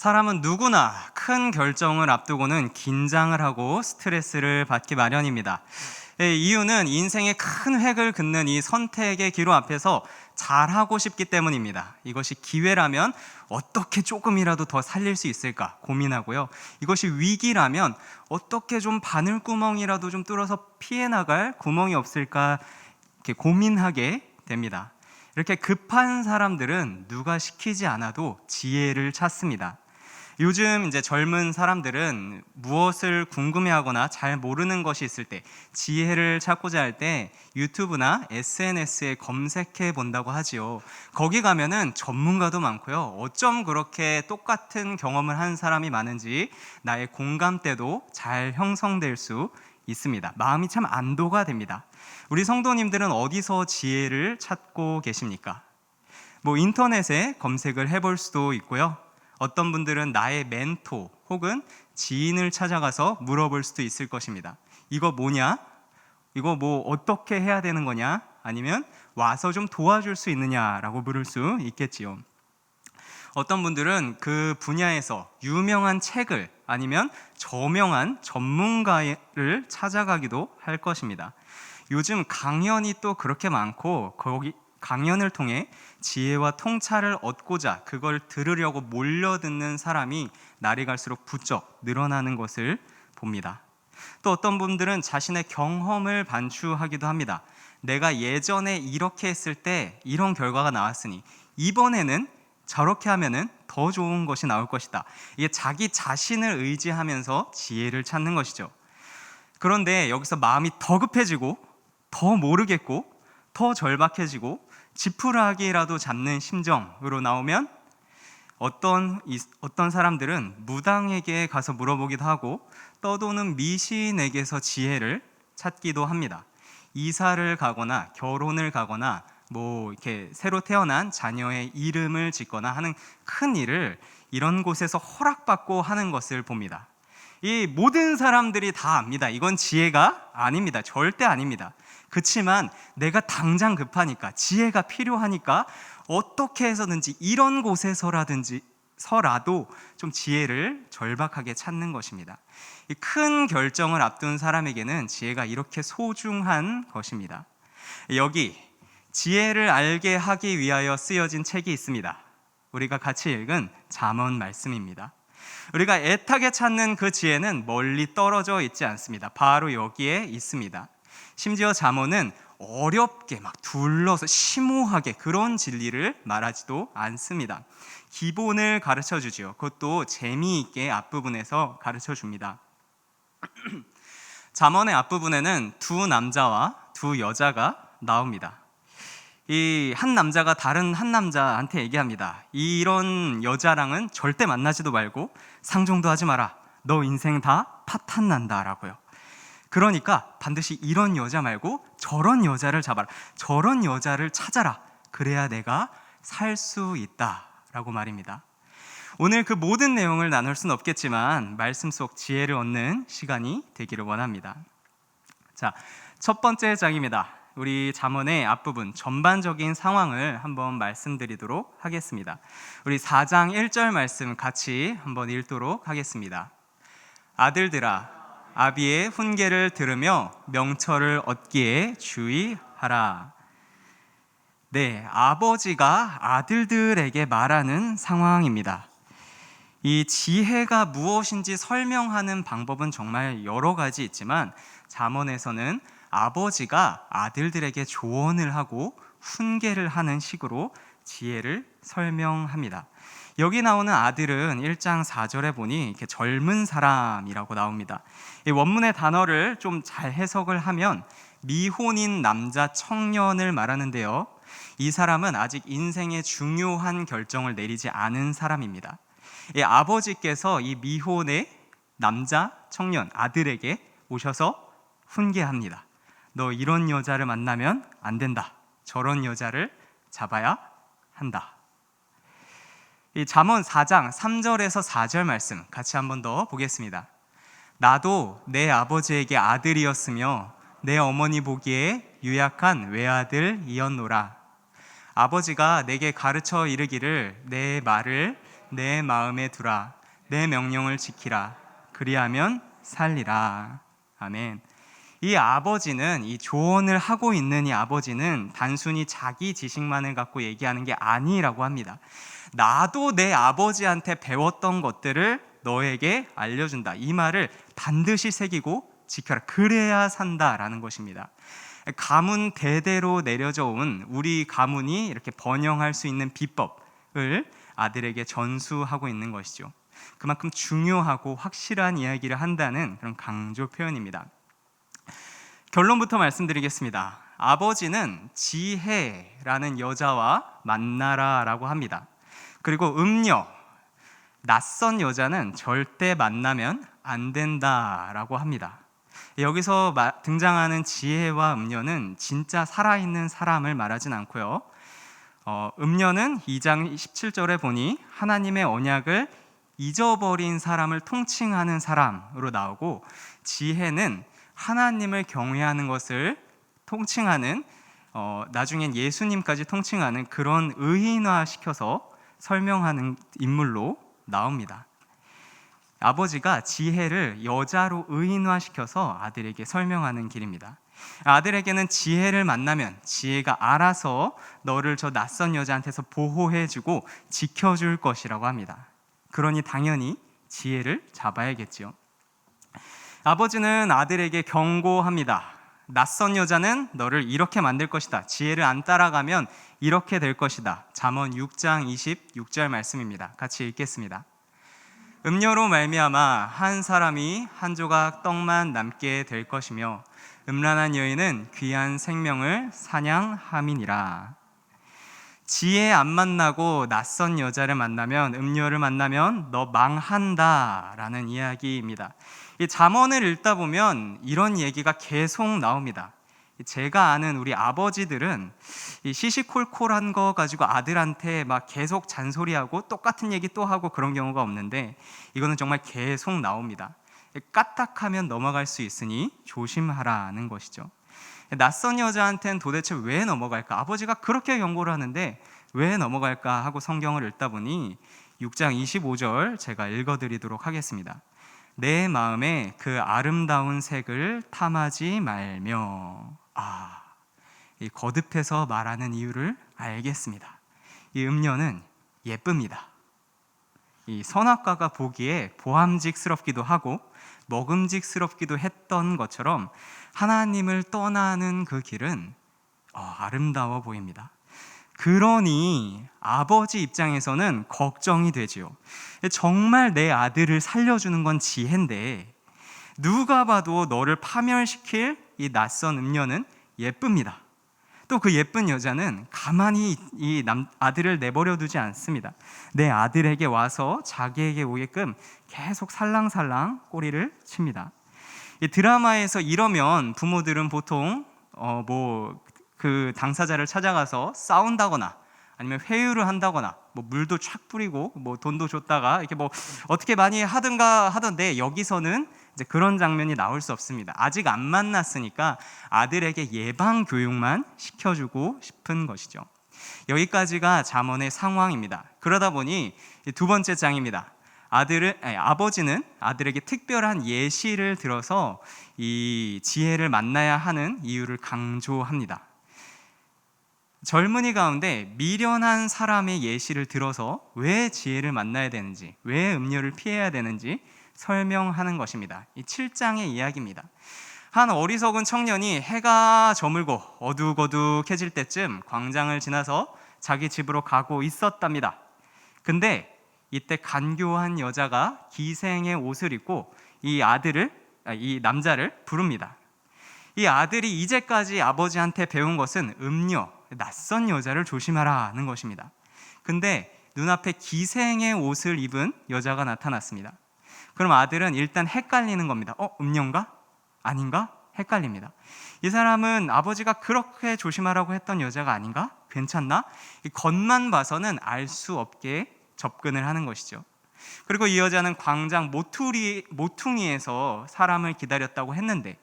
사람은 누구나 큰 결정을 앞두고는 긴장을 하고 스트레스를 받기 마련입니다. 이유는 인생의 큰 획을 긋는 이 선택의 기로 앞에서 잘하고 싶기 때문입니다. 이것이 기회라면 어떻게 조금이라도 더 살릴 수 있을까 고민하고요. 이것이 위기라면 어떻게 좀 바늘구멍이라도 좀 뚫어서 피해 나갈 구멍이 없을까 이렇게 고민하게 됩니다. 이렇게 급한 사람들은 누가 시키지 않아도 지혜를 찾습니다. 요즘 이제 젊은 사람들은 무엇을 궁금해하거나 잘 모르는 것이 있을 때, 지혜를 찾고자 할 때 유튜브나 SNS에 검색해 본다고 하지요. 거기 가면은 전문가도 많고요. 어쩜 그렇게 똑같은 경험을 한 사람이 많은지 나의 공감대도 잘 형성될 수 있습니다. 마음이 참 안도가 됩니다. 우리 성도님들은 어디서 지혜를 찾고 계십니까? 인터넷에 검색을 해볼 수도 있고요. 어떤 분들은 나의 멘토 혹은 지인을 찾아가서 물어볼 수도 있을 것입니다. 이거 뭐냐? 이거 어떻게 해야 되는 거냐? 아니면 와서 좀 도와줄 수 있느냐라고 물을 수 있겠지요. 어떤 분들은 그 분야에서 유명한 책을 아니면 저명한 전문가를 찾아가기도 할 것입니다. 요즘 강연이 또 그렇게 많고 거기 강연을 통해 지혜와 통찰을 얻고자 그걸 들으려고 몰려듣는 사람이 날이 갈수록 부쩍 늘어나는 것을 봅니다. 또 어떤 분들은 자신의 경험을 반추하기도 합니다. 내가 예전에 이렇게 했을 때 이런 결과가 나왔으니 이번에는 저렇게 하면은 더 좋은 것이 나올 것이다. 이게 자기 자신을 의지하면서 지혜를 찾는 것이죠. 그런데 여기서 마음이 더 급해지고 더 모르겠고 더 절박해지고 지푸라기라도 잡는 심정으로 나오면 어떤 사람들은 무당에게 가서 물어보기도 하고 떠도는 미신에게서 지혜를 찾기도 합니다. 이사를 가거나 결혼을 가거나 이렇게 새로 태어난 자녀의 이름을 짓거나 하는 큰 일을 이런 곳에서 허락받고 하는 것을 봅니다. 이 모든 사람들이 다 압니다. 이건 지혜가 아닙니다. 절대 아닙니다. 그렇지만 내가 당장 급하니까 지혜가 필요하니까 어떻게 해서든지 이런 곳에서라도 좀 지혜를 절박하게 찾는 것입니다. 이 큰 결정을 앞둔 사람에게는 지혜가 이렇게 소중한 것입니다. 여기 지혜를 알게 하기 위하여 쓰여진 책이 있습니다. 우리가 같이 읽은 잠언 말씀입니다. 우리가 애타게 찾는 그 지혜는 멀리 떨어져 있지 않습니다. 바로 여기에 있습니다. 심지어 잠언은 어렵게 둘러서 심오하게 그런 진리를 말하지도 않습니다. 기본을 가르쳐 주죠. 그것도 재미있게 앞부분에서 가르쳐 줍니다. 잠언의 앞부분에는 두 남자와 두 여자가 나옵니다. 이 한 남자가 다른 한 남자한테 얘기합니다. 이런 여자랑은 절대 만나지도 말고 상종도 하지 마라. 너 인생 다 파탄난다 라고요. 그러니까 반드시 이런 여자 말고 저런 여자를 잡아라. 저런 여자를 찾아라. 그래야 내가 살 수 있다 라고 말입니다. 오늘 그 모든 내용을 나눌 수는 없겠지만 말씀 속 지혜를 얻는 시간이 되기를 원합니다. 자, 첫 번째 장입니다. 우리 잠언의 앞부분 전반적인 상황을 한번 말씀드리도록 하겠습니다. 우리 4장 1절 말씀 같이 한번 읽도록 하겠습니다. 아들들아 아비의 훈계를 들으며 명철을 얻기에 주의하라. 네, 아버지가 아들들에게 말하는 상황입니다. 이 지혜가 무엇인지 설명하는 방법은 정말 여러 가지 있지만 잠언에서는 아버지가 아들들에게 조언을 하고 훈계를 하는 식으로 지혜를 설명합니다. 여기 나오는 아들은 1장 4절에 보니 이렇게 젊은 사람이라고 나옵니다. 이 원문의 단어를 좀 잘 해석을 하면 미혼인 남자 청년을 말하는데요. 이 사람은 아직 인생의 중요한 결정을 내리지 않은 사람입니다. 이 아버지께서 이 미혼의 남자 청년 아들에게 오셔서 훈계합니다. 너 이런 여자를 만나면 안 된다. 저런 여자를 잡아야 한다. 이 잠언 4장 3절에서 4절 말씀 같이 한 번 더 보겠습니다. 나도 내 아버지에게 아들이었으며 내 어머니 보기에 유약한 외아들이었노라. 아버지가 내게 가르쳐 이르기를 내 말을 내 마음에 두라. 내 명령을 지키라. 그리하면 살리라. 아멘. 이 아버지는, 이 조언을 하고 있는 이 아버지는 단순히 자기 지식만을 갖고 얘기하는 게 아니라고 합니다. 나도 내 아버지한테 배웠던 것들을 너에게 알려준다. 이 말을 반드시 새기고 지켜라. 그래야 산다라는 것입니다. 가문 대대로 내려져 온 우리 가문이 이렇게 번영할 수 있는 비법을 아들에게 전수하고 있는 것이죠. 그만큼 중요하고 확실한 이야기를 한다는 그런 강조 표현입니다. 결론부터 말씀드리겠습니다. 아버지는 지혜라는 여자와 만나라라고 합니다. 그리고 음녀, 낯선 여자는 절대 만나면 안 된다라고 합니다. 여기서 등장하는 지혜와 음녀는 진짜 살아있는 사람을 말하진 않고요. 음녀는 2장 17절에 보니 하나님의 언약을 잊어버린 사람을 통칭하는 사람으로 나오고, 지혜는 하나님을 경외하는 것을 통칭하는, 나중엔 예수님까지 통칭하는 그런 의인화시켜서 설명하는 인물로 나옵니다. 아버지가 지혜를 여자로 의인화시켜서 아들에게 설명하는 길입니다. 아들에게는 지혜를 만나면 지혜가 알아서 너를 저 낯선 여자한테서 보호해주고 지켜줄 것이라고 합니다. 그러니 당연히 지혜를 잡아야겠죠. 아버지는 아들에게 경고합니다. 낯선 여자는 너를 이렇게 만들 것이다. 지혜를 안 따라가면 이렇게 될 것이다. 잠언 6장 26절 말씀입니다. 같이 읽겠습니다. 음녀로 말미암아 한 사람이 한 조각 떡만 남게 될 것이며 음란한 여인은 귀한 생명을 사냥함이니라. 지혜 안 만나고 낯선 여자를 만나면, 음녀를 만나면 너 망한다라는 이야기입니다. 이 잠언을 읽다 보면 이런 얘기가 계속 나옵니다. 제가 아는 우리 아버지들은 이 시시콜콜한 거 가지고 아들한테 막 계속 잔소리하고 똑같은 얘기 또 하고 그런 경우가 없는데, 이거는 정말 계속 나옵니다. 까딱하면 넘어갈 수 있으니 조심하라는 것이죠. 낯선 여자한테는 도대체 왜 넘어갈까? 아버지가 그렇게 경고를 하는데 왜 넘어갈까 하고 성경을 읽다 보니 6장 25절 제가 읽어드리도록 하겠습니다. 내 마음에 그 아름다운 색을 탐하지 말며. 이 거듭해서 말하는 이유를 알겠습니다. 이 음녀는 예쁩니다. 이 선악과가 보기에 보암직스럽기도 하고 먹음직스럽기도 했던 것처럼 하나님을 떠나는 그 길은 아름다워 보입니다. 그러니 아버지 입장에서는 걱정이 되지요. 정말 내 아들을 살려주는 건 지혜인데 누가 봐도 너를 파멸시킬 이 낯선 음녀는 예쁩니다. 또 그 예쁜 여자는 가만히 이 아들을 내버려 두지 않습니다. 내 아들에게 와서 자기에게 오게끔 계속 살랑살랑 꼬리를 칩니다. 이 드라마에서 이러면 부모들은 보통 그 당사자를 찾아가서 싸운다거나 아니면 회유를 한다거나 물도 착 뿌리고 돈도 줬다가 이렇게 어떻게 많이 하던데, 여기서는 이제 그런 장면이 나올 수 없습니다. 아직 안 만났으니까 아들에게 예방 교육만 시켜주고 싶은 것이죠. 여기까지가 잠언의 상황입니다. 그러다 보니 두 번째 장입니다. 아버지는 아들에게 특별한 예시를 들어서 이 지혜를 만나야 하는 이유를 강조합니다. 젊은이 가운데 미련한 사람의 예시를 들어서 왜 지혜를 만나야 되는지, 왜 음료를 피해야 되는지 설명하는 것입니다. 이 7장의 이야기입니다. 한 어리석은 청년이 해가 저물고 어둑어둑해질 때쯤 광장을 지나서 자기 집으로 가고 있었답니다. 근데 이때 간교한 여자가 기생의 옷을 입고 이 남자를 부릅니다. 이 아들이 이제까지 아버지한테 배운 것은 음녀, 낯선 여자를 조심하라는 것입니다. 근데 눈앞에 기생의 옷을 입은 여자가 나타났습니다. 그럼 아들은 일단 헷갈리는 겁니다. 음녀인가? 아닌가? 헷갈립니다. 이 사람은 아버지가 그렇게 조심하라고 했던 여자가 아닌가? 괜찮나? 이 겉만 봐서는 알 수 없게 접근을 하는 것이죠. 그리고 이 여자는 광장 모퉁이에서 사람을 기다렸다고 했는데,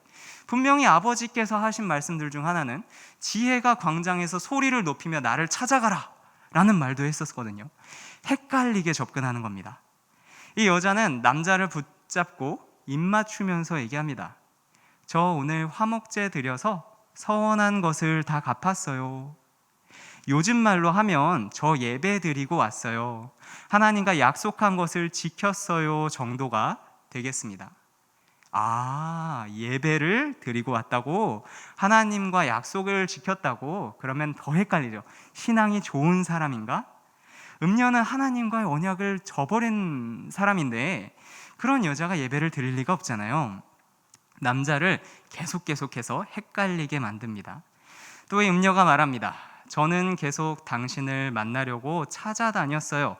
분명히 아버지께서 하신 말씀들 중 하나는 지혜가 광장에서 소리를 높이며 나를 찾아가라 라는 말도 했었거든요. 헷갈리게 접근하는 겁니다. 이 여자는 남자를 붙잡고 입 맞추면서 얘기합니다. 저 오늘 화목제 드려서 서원한 것을 다 갚았어요. 요즘 말로 하면 저 예배 드리고 왔어요. 하나님과 약속한 것을 지켰어요 정도가 되겠습니다. 아, 예배를 드리고 왔다고? 하나님과 약속을 지켰다고? 그러면 더 헷갈리죠. 신앙이 좋은 사람인가? 음녀는 하나님과의 언약을 저버린 사람인데 그런 여자가 예배를 드릴 리가 없잖아요. 남자를 계속해서 헷갈리게 만듭니다. 또 이 음녀가 말합니다. 저는 계속 당신을 만나려고 찾아다녔어요.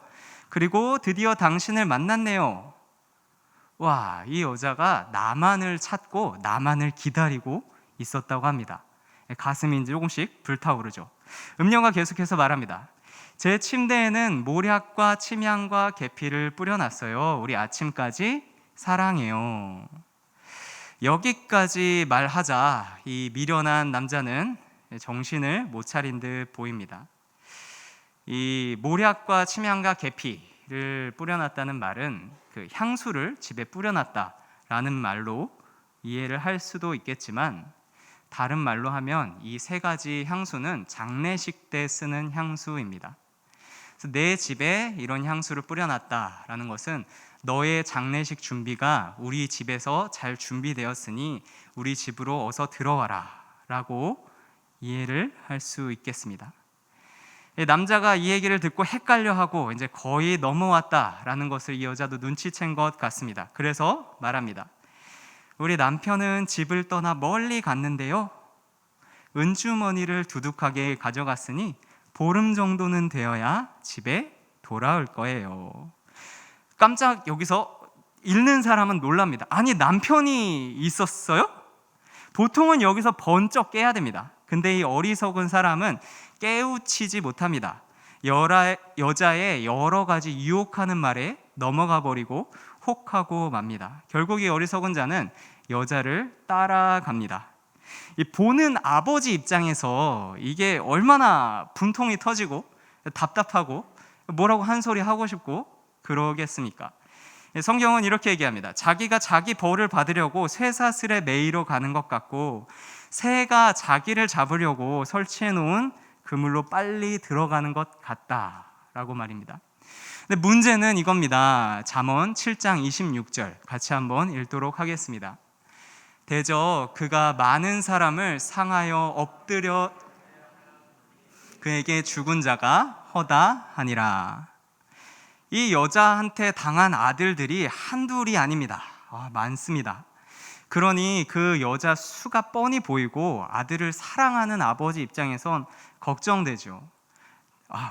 그리고 드디어 당신을 만났네요. 와, 이 여자가 나만을 찾고 나만을 기다리고 있었다고 합니다. 가슴이 조금씩 불타오르죠. 음녀가 계속해서 말합니다. 제 침대에는 모략과 침향과 계피를 뿌려놨어요. 우리 아침까지 사랑해요. 여기까지 말하자 이 미련한 남자는 정신을 못 차린 듯 보입니다. 이 모략과 침향과 계피를 뿌려놨다는 말은 그 향수를 집에 뿌려놨다라는 말로 이해를 할 수도 있겠지만 다른 말로 하면 이 세 가지 향수는 장례식 때 쓰는 향수입니다. 그래서 내 집에 이런 향수를 뿌려놨다라는 것은 너의 장례식 준비가 우리 집에서 잘 준비되었으니 우리 집으로 어서 들어와라 라고 이해를 할 수 있겠습니다. 남자가 이 얘기를 듣고 헷갈려하고 이제 거의 넘어왔다라는 것을 이 여자도 눈치챈 것 같습니다. 그래서 말합니다. 우리 남편은 집을 떠나 멀리 갔는데요. 은주머니를 두둑하게 가져갔으니 보름 정도는 되어야 집에 돌아올 거예요. 깜짝 여기서 읽는 사람은 놀랍니다. 아니, 남편이 있었어요? 보통은 여기서 번쩍 깨야 됩니다. 근데 이 어리석은 사람은 깨우치지 못합니다. 여자의 여러 가지 유혹하는 말에 넘어가 버리고 혹하고 맙니다. 결국 이 어리석은 자는 여자를 따라갑니다. 이 보는 아버지 입장에서 이게 얼마나 분통이 터지고 답답하고 뭐라고 한 소리 하고 싶고 그러겠습니까? 성경은 이렇게 얘기합니다. 자기가 자기 벌을 받으려고 쇠사슬에 매이러 가는 것 같고 새가 자기를 잡으려고 설치해 놓은 그물로 빨리 들어가는 것 같다라고 말입니다. 근데 문제는 이겁니다. 잠언 7장 26절 같이 한번 읽도록 하겠습니다. 대저 그가 많은 사람을 상하여 엎드려 그에게 죽은 자가 허다하니라. 이 여자한테 당한 아들들이 한둘이 아닙니다. 많습니다. 그러니 그 여자 수가 뻔히 보이고 아들을 사랑하는 아버지 입장에선 걱정되죠.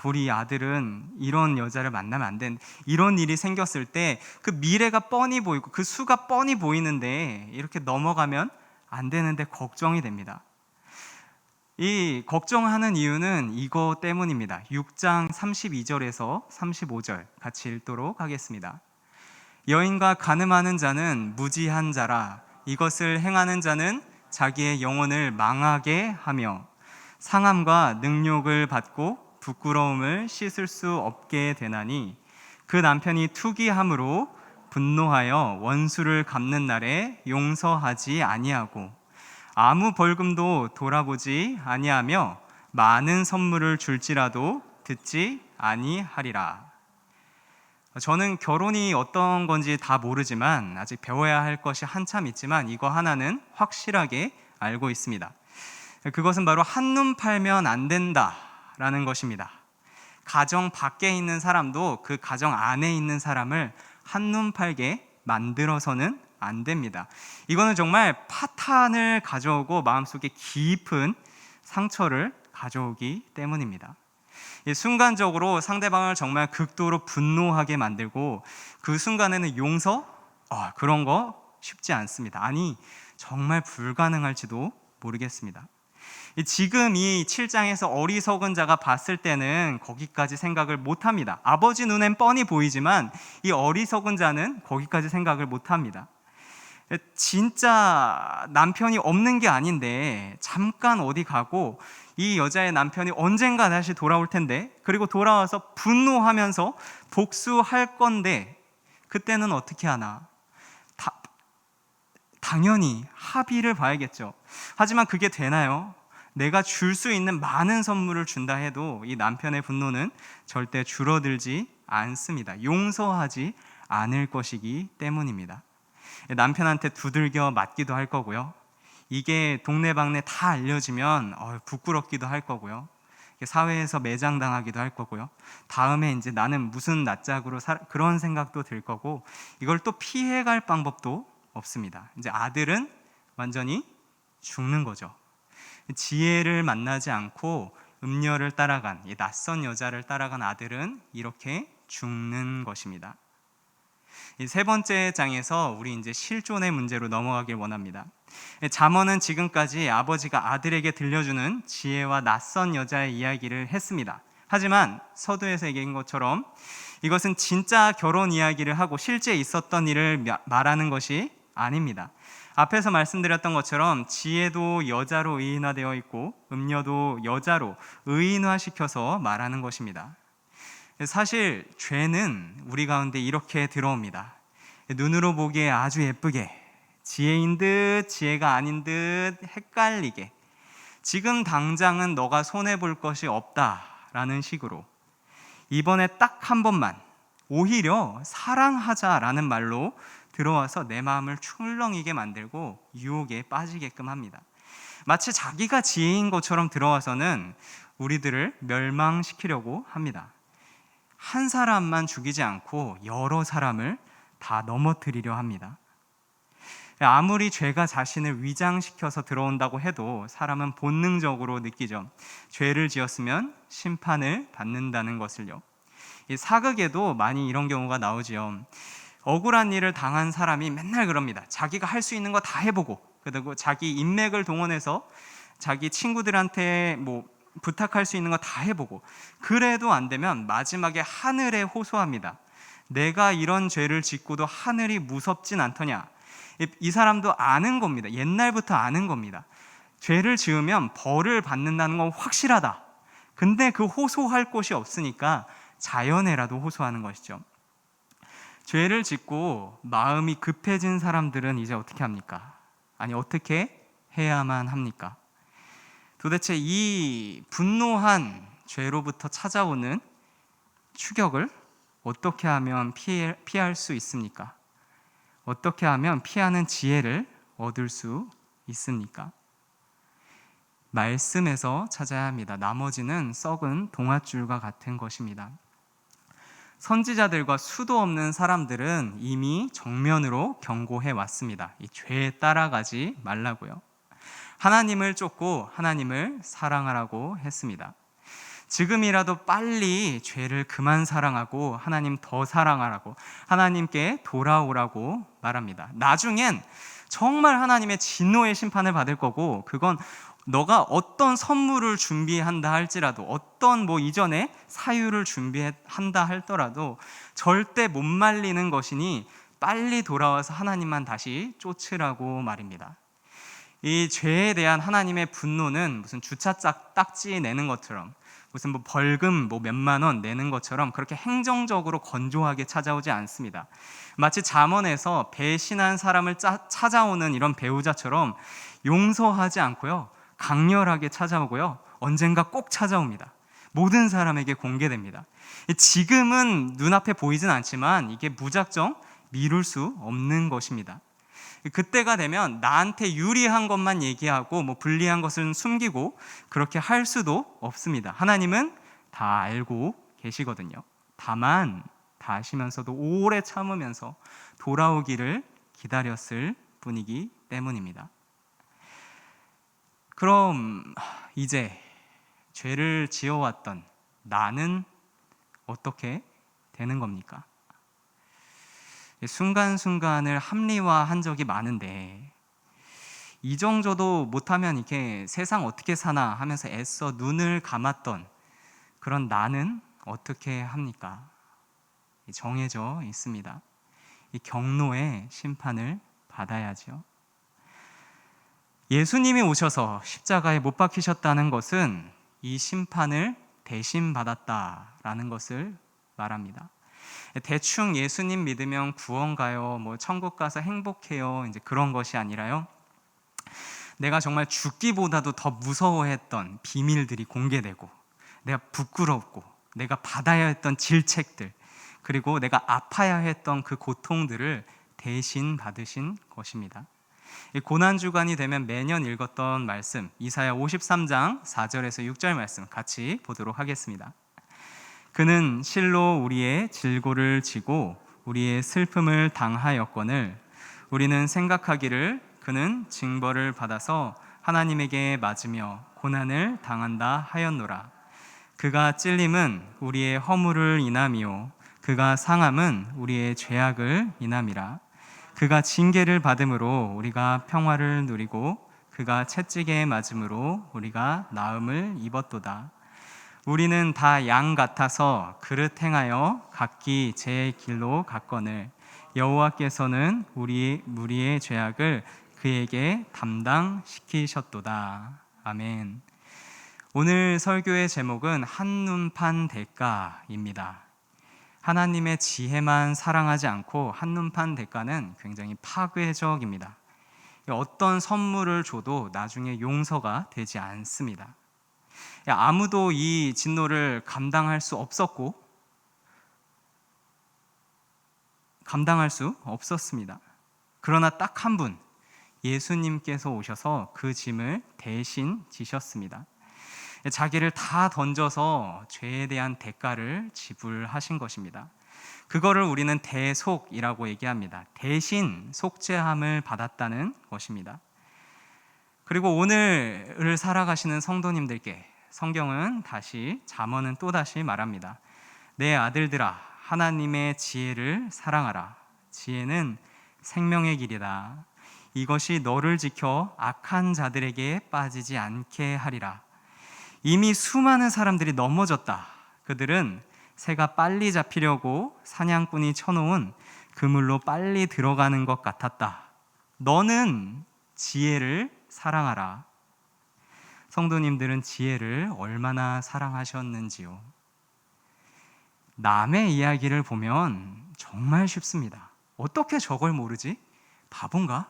우리 아들은 이런 여자를 만나면 안 되는데, 이런 일이 생겼을 때 그 미래가 뻔히 보이고 그 수가 뻔히 보이는데 이렇게 넘어가면 안 되는데 걱정이 됩니다. 이 걱정하는 이유는 이거 때문입니다. 6장 32절에서 35절 같이 읽도록 하겠습니다. 여인과 간음하는 자는 무지한 자라. 이것을 행하는 자는 자기의 영혼을 망하게 하며 상함과 능욕을 받고 부끄러움을 씻을 수 없게 되나니 그 남편이 투기함으로 분노하여 원수를 갚는 날에 용서하지 아니하고 아무 벌금도 돌아보지 아니하며 많은 선물을 줄지라도 듣지 아니하리라. 저는 결혼이 어떤 건지 다 모르지만 아직 배워야 할 것이 한참 있지만 이거 하나는 확실하게 알고 있습니다. 그것은 바로 한눈 팔면 안 된다라는 것입니다. 가정 밖에 있는 사람도 그 가정 안에 있는 사람을 한눈 팔게 만들어서는 안 됩니다. 이거는 정말 파탄을 가져오고 마음속에 깊은 상처를 가져오기 때문입니다. 순간적으로 상대방을 정말 극도로 분노하게 만들고 그 순간에는 용서? 그런 거 쉽지 않습니다. 아니, 정말 불가능할지도 모르겠습니다. 지금 이 7장에서 어리석은 자가 봤을 때는 거기까지 생각을 못합니다. 아버지 눈엔 뻔히 보이지만 이 어리석은 자는 거기까지 생각을 못합니다. 진짜 남편이 없는 게 아닌데 잠깐 어디 가고 이 여자의 남편이 언젠가 다시 돌아올 텐데, 그리고 돌아와서 분노하면서 복수할 건데 그때는 어떻게 하나? 당연히 합의를 봐야겠죠. 하지만 그게 되나요? 내가 줄 수 있는 많은 선물을 준다 해도 이 남편의 분노는 절대 줄어들지 않습니다. 용서하지 않을 것이기 때문입니다. 남편한테 두들겨 맞기도 할 거고요. 이게 동네방네 다 알려지면 부끄럽기도 할 거고요. 사회에서 매장당하기도 할 거고요. 다음에 이제 나는 무슨 낯짝으로 그런 생각도 들 거고, 이걸 또 피해갈 방법도 없습니다. 이제 아들은 완전히 죽는 거죠. 지혜를 만나지 않고 음녀를 따라간, 이 낯선 여자를 따라간 아들은 이렇게 죽는 것입니다. 이 세 번째 장에서 우리 이제 실존의 문제로 넘어가길 원합니다. 잠언은 지금까지 아버지가 아들에게 들려주는 지혜와 낯선 여자의 이야기를 했습니다. 하지만 서두에서 얘기한 것처럼 이것은 진짜 결혼 이야기를 하고 실제 있었던 일을 말하는 것이 아닙니다. 앞에서 말씀드렸던 것처럼 지혜도 여자로 의인화되어 있고 음녀도 여자로 의인화시켜서 말하는 것입니다. 사실 죄는 우리 가운데 이렇게 들어옵니다. 눈으로 보기에 아주 예쁘게, 지혜인 듯 지혜가 아닌 듯 헷갈리게, 지금 당장은 너가 손해볼 것이 없다라는 식으로, 이번에 딱 한 번만, 오히려 사랑하자라는 말로 들어와서 내 마음을 출렁이게 만들고 유혹에 빠지게끔 합니다. 마치 자기가 지혜인 것처럼 들어와서는 우리들을 멸망시키려고 합니다. 한 사람만 죽이지 않고 여러 사람을 다 넘어뜨리려 합니다. 아무리 죄가 자신을 위장시켜서 들어온다고 해도 사람은 본능적으로 느끼죠. 죄를 지었으면 심판을 받는다는 것을요. 이 사극에도 많이 이런 경우가 나오지요. 억울한 일을 당한 사람이 맨날 그럽니다. 자기가 할 수 있는 거 다 해보고, 그리고 자기 인맥을 동원해서 자기 친구들한테 부탁할 수 있는 거 다 해보고, 그래도 안 되면 마지막에 하늘에 호소합니다. 내가 이런 죄를 짓고도 하늘이 무섭진 않더냐. 이 사람도 아는 겁니다. 옛날부터 아는 겁니다. 죄를 지으면 벌을 받는다는 건 확실하다. 근데 그 호소할 곳이 없으니까 자연에라도 호소하는 것이죠. 죄를 짓고 마음이 급해진 사람들은 이제 어떻게 합니까? 아니, 어떻게 해야만 합니까? 도대체 이 분노한 죄로부터 찾아오는 추격을 어떻게 하면 피할 수 있습니까? 어떻게 하면 피하는 지혜를 얻을 수 있습니까? 말씀에서 찾아야 합니다. 나머지는 썩은 동아줄과 같은 것입니다. 선지자들과 수도 없는 사람들은 이미 정면으로 경고해 왔습니다. 이 죄에 따라가지 말라고요. 하나님을 쫓고 하나님을 사랑하라고 했습니다. 지금이라도 빨리 죄를 그만 사랑하고 하나님 더 사랑하라고, 하나님께 돌아오라고 말합니다. 나중엔 정말 하나님의 진노의 심판을 받을 거고, 그건 너가 어떤 선물을 준비한다 할지라도, 어떤 이전에 사유를 준비한다 할더라도 절대 못 말리는 것이니 빨리 돌아와서 하나님만 다시 쫓으라고 말입니다. 이 죄에 대한 하나님의 분노는 무슨 주차 딱지 내는 것처럼, 무슨 벌금 몇만 원 내는 것처럼 그렇게 행정적으로 건조하게 찾아오지 않습니다. 마치 잠언에서 배신한 사람을 찾아오는 이런 배우자처럼 용서하지 않고요, 강렬하게 찾아오고요, 언젠가 꼭 찾아옵니다. 모든 사람에게 공개됩니다. 지금은 눈앞에 보이진 않지만 이게 무작정 미룰 수 없는 것입니다. 그때가 되면 나한테 유리한 것만 얘기하고 불리한 것은 숨기고 그렇게 할 수도 없습니다. 하나님은 다 알고 계시거든요. 다만 다 아시면서도 오래 참으면서 돌아오기를 기다렸을 뿐이기 때문입니다. 그럼 이제 죄를 지어왔던 나는 어떻게 되는 겁니까? 순간순간을 합리화한 적이 많은데, 이 정도도 못하면 이렇게 세상 어떻게 사나 하면서 애써 눈을 감았던 그런 나는 어떻게 합니까? 정해져 있습니다. 이 경로의 심판을 받아야죠. 예수님이 오셔서 십자가에 못 박히셨다는 것은 이 심판을 대신 받았다라는 것을 말합니다. 대충 예수님 믿으면 구원 가요, 뭐 천국 가서 행복해요, 이제 그런 것이 아니라요. 내가 정말 죽기보다도 더 무서워했던 비밀들이 공개되고, 내가 부끄럽고, 내가 받아야 했던 질책들, 그리고 내가 아파야 했던 그 고통들을 대신 받으신 것입니다. 이 고난주간이 되면 매년 읽었던 말씀, 이사야 53장 4절에서 6절 말씀 같이 보도록 하겠습니다. 그는 실로 우리의 질고를 지고 우리의 슬픔을 당하였거늘 우리는 생각하기를 그는 징벌을 받아서 하나님에게 맞으며 고난을 당한다 하였노라. 그가 찔림은 우리의 허물을 인함이요 그가 상함은 우리의 죄악을 인함이라. 그가 징계를 받음으로 우리가 평화를 누리고 그가 채찍에 맞음으로 우리가 나음을 입었도다. 우리는 다 양 같아서 그릇 행하여 각기 제 길로 갔거늘 여호와께서는 우리의 죄악을 그에게 담당시키셨도다. 아멘. 오늘 설교의 제목은 한눈판 대가입니다. 하나님의 지혜만 사랑하지 않고 한눈판 대가는 굉장히 파괴적입니다. 어떤 선물을 줘도 나중에 용서가 되지 않습니다. 아무도 이 진노를 감당할 수 없었습니다. 그러나 딱 한 분, 예수님께서 오셔서 그 짐을 대신 지셨습니다. 자기를 다 던져서 죄에 대한 대가를 지불하신 것입니다. 그거를 우리는 대속이라고 얘기합니다. 대신 속죄함을 받았다는 것입니다. 그리고 오늘을 살아가시는 성도님들께 성경은 잠언은 또다시 말합니다. 내 아들들아, 하나님의 지혜를 사랑하라. 지혜는 생명의 길이다. 이것이 너를 지켜 악한 자들에게 빠지지 않게 하리라. 이미 수많은 사람들이 넘어졌다. 그들은 새가 빨리 잡히려고 사냥꾼이 쳐놓은 그물로 빨리 들어가는 것 같았다. 너는 지혜를 사랑하라. 성도님들은 지혜를 얼마나 사랑하셨는지요? 남의 이야기를 보면 정말 쉽습니다. 어떻게 저걸 모르지? 바본가?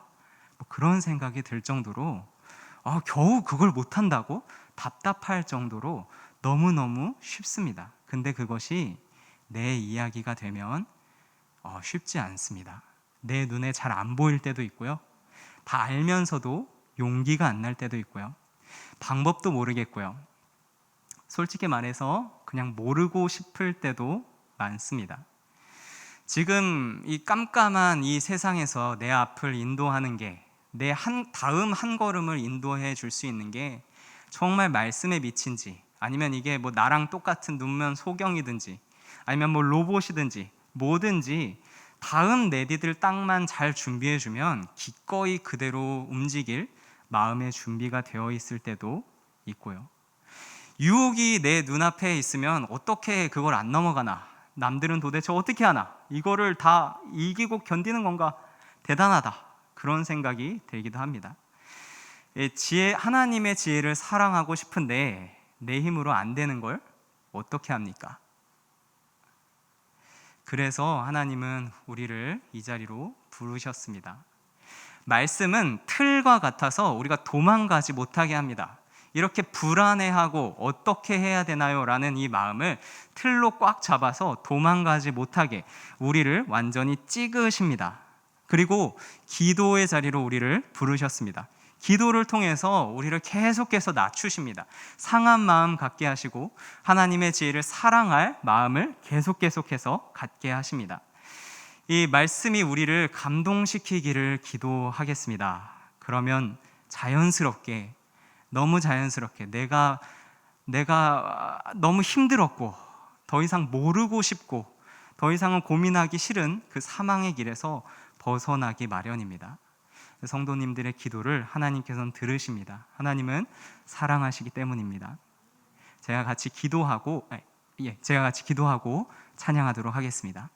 그런 생각이 들 정도로 겨우 그걸 못한다고? 답답할 정도로 너무너무 쉽습니다. 근데 그것이 내 이야기가 되면 쉽지 않습니다. 내 눈에 잘 안 보일 때도 있고요. 다 알면서도 용기가 안 날 때도 있고요. 방법도 모르겠고요. 솔직히 말해서 그냥 모르고 싶을 때도 많습니다. 지금 이 깜깜한 이 세상에서 내 앞을 인도하는 게, 내 다음 한 걸음을 인도해 줄 수 있는 게 정말 말씀에 미친지, 아니면 이게 뭐 나랑 똑같은 눈면 소경이든지, 아니면 뭐 로봇이든지 뭐든지 다음 내디딜 땅만 잘 준비해 주면 기꺼이 그대로 움직일 마음의 준비가 되어 있을 때도 있고요. 유혹이 내 눈앞에 있으면 어떻게 그걸 안 넘어가나, 남들은 도대체 어떻게 하나, 이거를 다 이기고 견디는 건가, 대단하다, 그런 생각이 들기도 합니다. 하나님의 지혜를 사랑하고 싶은데 내 힘으로 안 되는 걸 어떻게 합니까? 그래서 하나님은 우리를 이 자리로 부르셨습니다. 말씀은 틀과 같아서 우리가 도망가지 못하게 합니다. 이렇게 불안해하고 어떻게 해야 되나요? 라는 이 마음을 틀로 꽉 잡아서 도망가지 못하게 우리를 완전히 찌그십니다. 그리고 기도의 자리로 우리를 부르셨습니다. 기도를 통해서 우리를 계속해서 낮추십니다. 상한 마음 갖게 하시고 하나님의 지혜를 사랑할 마음을 계속해서 갖게 하십니다. 이 말씀이 우리를 감동시키기를 기도하겠습니다. 그러면 자연스럽게, 너무 자연스럽게 내가 너무 힘들었고 더 이상 모르고 싶고 더 이상은 고민하기 싫은 그 사망의 길에서 벗어나기 마련입니다. 성도님들의 기도를 하나님께서는 들으십니다. 하나님은 사랑하시기 때문입니다. 제가 같이 기도하고 찬양하도록 하겠습니다.